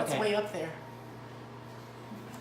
That's Okay. way up there.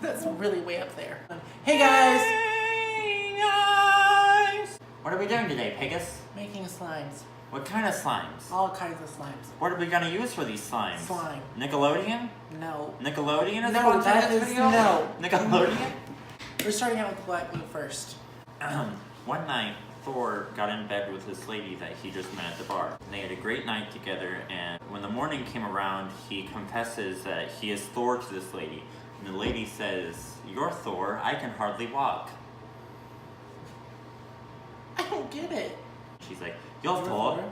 That's really way up there. Hey guys! Hey guys! What are we doing today, Pegasus? Making slimes. What kind of slimes? All kinds of slimes. What are we gonna use for these slimes? Slime. Nickelodeon? No. Nickelodeon is No, sponsoring that this is video? no. Nickelodeon? We're starting out with black glue first. One night, Thor got in bed with this lady that he just met at the bar. They had a great night together, and when the morning came around, he confesses that he is Thor to this lady. And the lady says, "You're Thor, I can hardly walk." I don't get it. She's like, "You're Thor,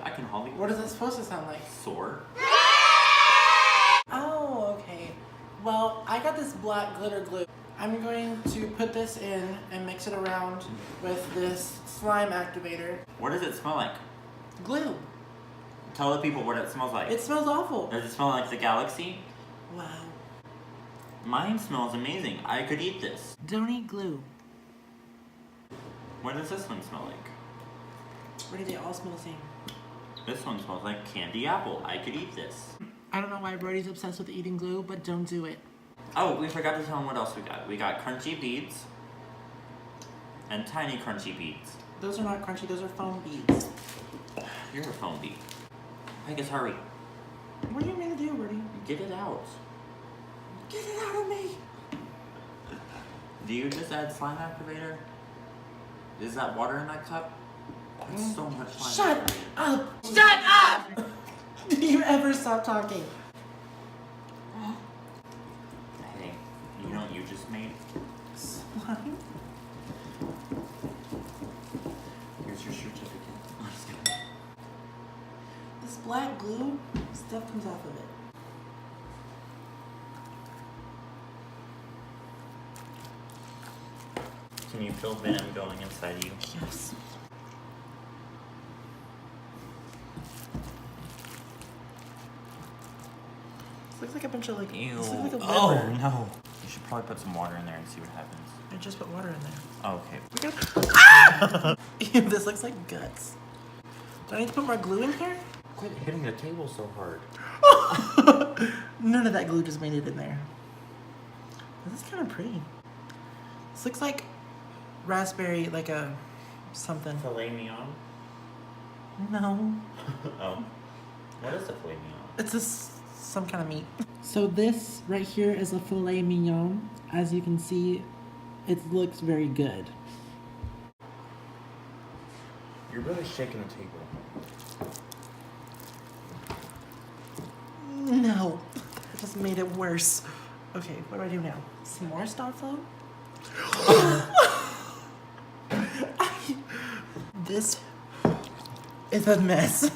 I can hardly walk." What is it supposed to sound like? Thor? Oh, okay. Well, I got this black glitter glue. I'm going to put this in and mix it around with this slime activator. What does it smell like? Glue. Tell the people what it smells like. It smells awful. Does it smell like the galaxy? Wow. Mine smells amazing. I could eat this. Don't eat glue. What does this one smell like? Where do they all smell the same? This one smells like candy apple. I could eat this. I don't know why Brody's obsessed with eating glue, but don't do it. Oh, we forgot to tell them what else we got. We got crunchy beads and tiny crunchy beads. Those are not crunchy, those are foam beads. You're a foam bead. I guess hurry. What do you mean to do, Brody? Get it out. Get it out of me! Do you just add slime activator? Is that water in that cup? That's so much slime Shut activator. up! Shut up! Do you ever stop talking? Hey, you know what you just made? Slime? Here's your certificate. I'm just kidding. This black glue, stuff comes off of it. Can you feel venom going inside you? Yes. This looks like a bunch of like. Ew. This looks like a liver. Oh no. You should probably put some water in there and see what happens. I just put water in there. Oh, okay. We got. Ah! Ew, this looks like guts. Do I need to put more glue in here? Quit hitting the table so hard. None of that glue just made it in there. This is kind of pretty. This looks like raspberry, like a something. Filet mignon? No. Oh. What is a filet mignon? It's some kind of meat. So this right here is a filet mignon. As you can see, it looks very good. You're really shaking the table. No. That just made it worse. Okay, what do I do now? Some more star flow? This is a mess.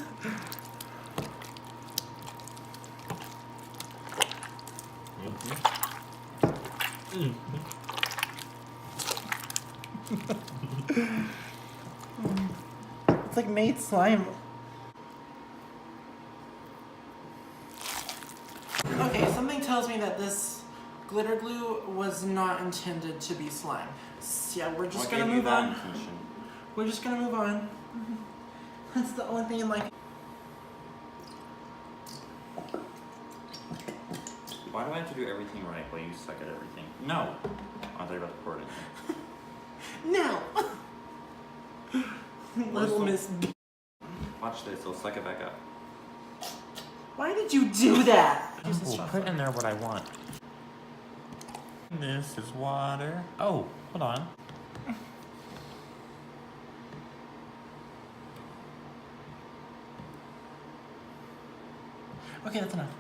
It's like made slime. Okay, something tells me that this glitter glue was not intended to be slime. So yeah, we're just gonna move on. We're just gonna move on. That's the only thing in life. Why do I have to do everything right while you suck at everything? No! I thought you were about to pour it in there. No! Little Miss B. Watch this, I'll suck it back up. Why did you do that? Use this Oh, straw. put in there what I want. This is water. Oh, hold on. Okay, that's enough.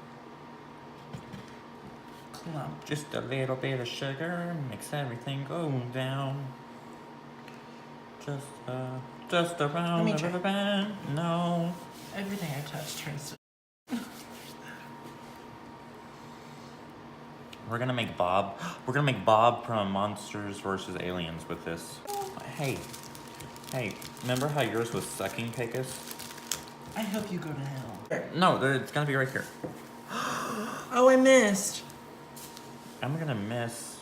Clump. Just a little bit of sugar makes everything go down. Just around Let me the try. river bend. No. Everything I touch turns to. We're gonna make Bob. We're gonna make Bob from Monsters vs. Aliens with this. Hey. Hey, remember how yours was sucking, Pecos? I hope you go to hell. No, it's gonna be right here. Oh, I missed. I'm gonna miss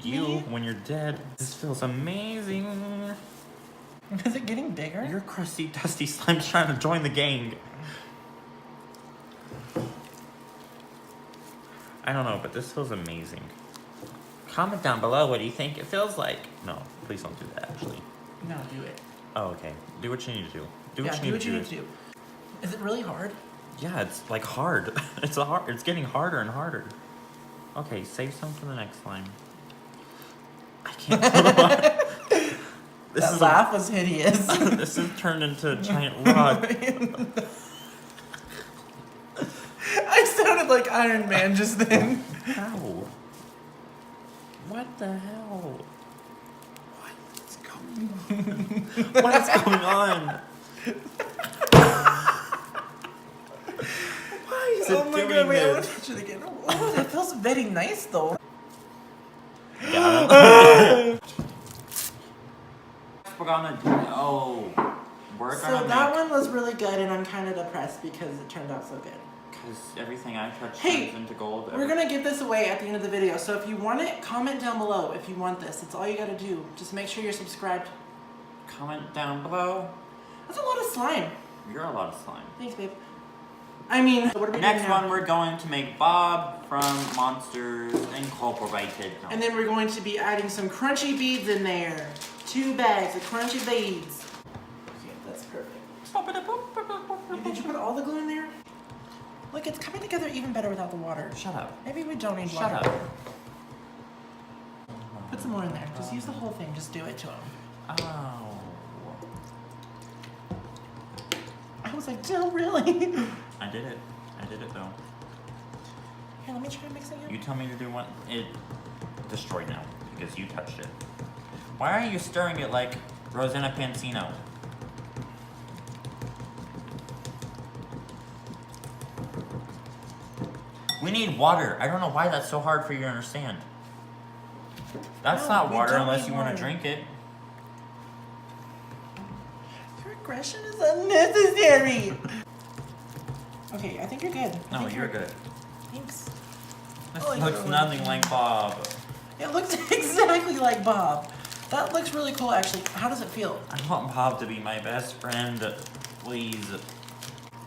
you Me? when you're dead. This feels amazing. Is it getting bigger? Your crusty, dusty slime's trying to join the gang. I don't know, but this feels amazing. Comment down below what you think it feels like. No, please don't do that, actually. No, do it. Oh, okay. Do what you need to do. Do what you need to do. Is it really hard? Yeah, it's like hard. It's getting harder and harder. Okay, save some for the next slime. I can't. That laugh was hideous. This has turned into a giant rock. I sounded like Iron Man just then. How? What the hell? What's going on? What is going on? Why is it Oh my doing god, wait, I want this? to touch it again. Oh, it feels very nice though. Got it. We're gonna So that one was really good, and I'm kind of depressed because it turned out so good. Because everything I touch Hey, turns into gold. We're gonna give this away at the end of the video, so if you want it, comment down below if you want this. That's all you gotta do. Just make sure you're subscribed. Comment down below. That's a lot of slime. You're a lot of slime. Thanks, babe. I mean, what are we Next doing now? one, we're going to make Bob from Monsters Incorporated. No. And then we're going to be adding some crunchy beads in there. 2 bags of crunchy beads. Okay, that's perfect. Did you put all the glue in there? Look, it's coming together even better without the water. Shut up. Maybe we don't need Shut water. up. Put some more in there. Just use the whole thing. Just do it to him. Oh. I was like, no, really? I did it. I did it though. Here, let me try mixing it. You tell me to do one. It destroyed now because you touched it. Why are you stirring it like Rosanna Pansino? We need water. I don't know why that's so hard for you to understand. That's No, not we water don't unless need you want to water. drink it. Your aggression is unnecessary. Okay, I think you're good. I No, think you're good. Thanks. This Oh, looks you're nothing like Bob. It looks exactly like Bob. That looks really cool, actually. How does it feel? I want Bob to be my best friend, please.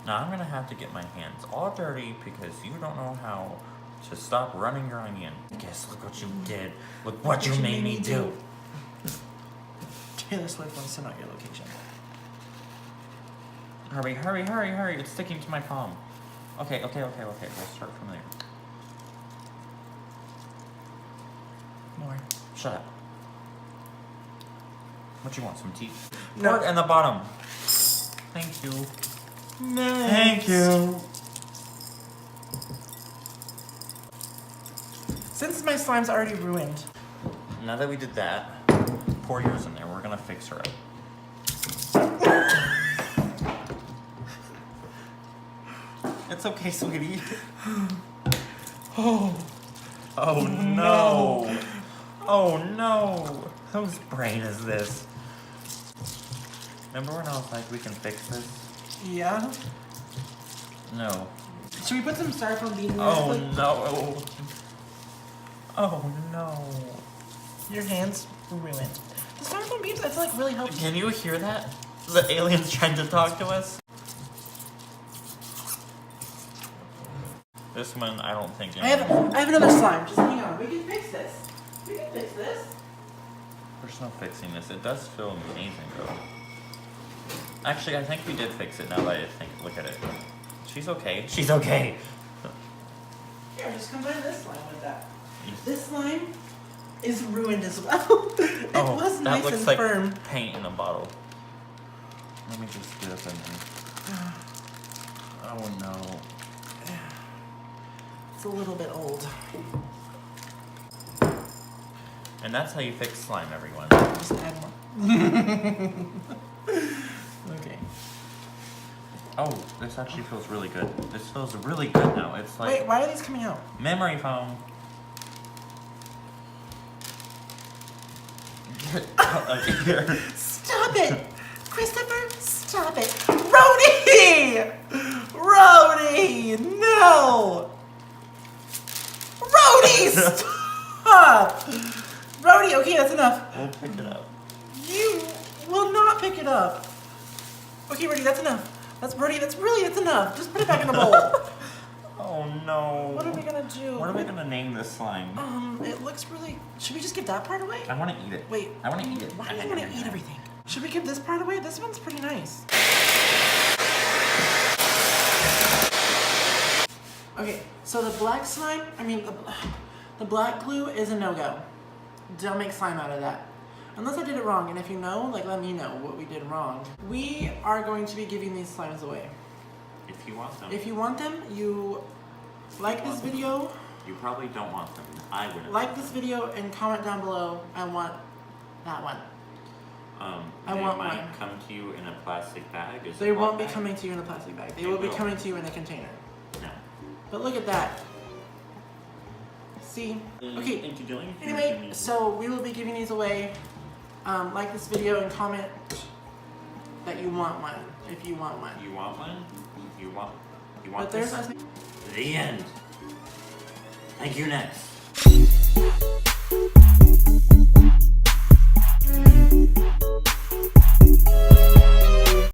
Now I'm gonna have to get my hands all dirty because you don't know how to stop running your onion. Guess look what you did. Look what you made me do. Taylor Swift wants to know your location. Hurry, hurry, hurry, hurry. It's sticking to my palm. Okay. We'll start from there. More. Shut up. What you want, some teeth? No. Part and the bottom. Thank you. Nice. Thank you. Since my slime's already ruined. Now that we did that, pour yours in there. We're gonna fix her up. It's okay, sweetie. Oh. Oh no. Oh no. Whose brain is this? Remember when I was like, we can fix this? Yeah? No. Should we put some styrofoam beads in there? Oh Like, no. Oh no. your hands ruined. The styrofoam beads, I feel like, really help. Can you hear that? The alien's trying to talk to us? This one, I don't think. I have another slime. Just hang on. We can fix this. We can fix this. There's no fixing this. It does feel amazing, though. Actually, I think we did fix it now that I look at it. She's okay. She's okay. Here, just combine this slime with that. You- This slime is ruined as well. It Oh, was that nice looks and like firm. paint in a bottle. Let me just get up in there. Oh no. It's a little bit old. And that's how you fix slime, everyone. Just add more. Okay. Oh, this actually feels really good. This feels really good now. It's like Wait, why are these coming out? memory foam. Get out of here. Stop it! Christopher, stop it! Rhodey! Rhodey! No! Rhodey, stop! Rhodey, okay, that's enough. We'll pick it up. You will not pick it up. Okay, Rhodey, that's enough. That's Rhodey, that's enough. Just put it back in the bowl. Oh no. What are we gonna do? What are we gonna name this slime? It looks really. Should we just give that part away? I want to eat it. Wait. I want to eat it. Why do you want to eat everything? Should we give this part away? This one's pretty nice. Okay, so the black slime, the black glue is a no-go. Don't make slime out of that. Unless I did it wrong, and if you know, like, let me know what we did wrong. We are going to be giving these slimes away. If you want them. If you want them, you like this video. You probably don't want them. I wouldn't. Like this video and comment down below, I want that one. They want might one. come to you in a plastic bag. Is They it won't be bag? coming to you in a plastic bag. They They will be will. coming to you in a container. No. But look at that. See? Okay. Thank you, Dylan. Anyway, so we will be giving these away. Like this video and comment that you want one, if you want one. You want one? You want But there's this? The end. Thank you, next.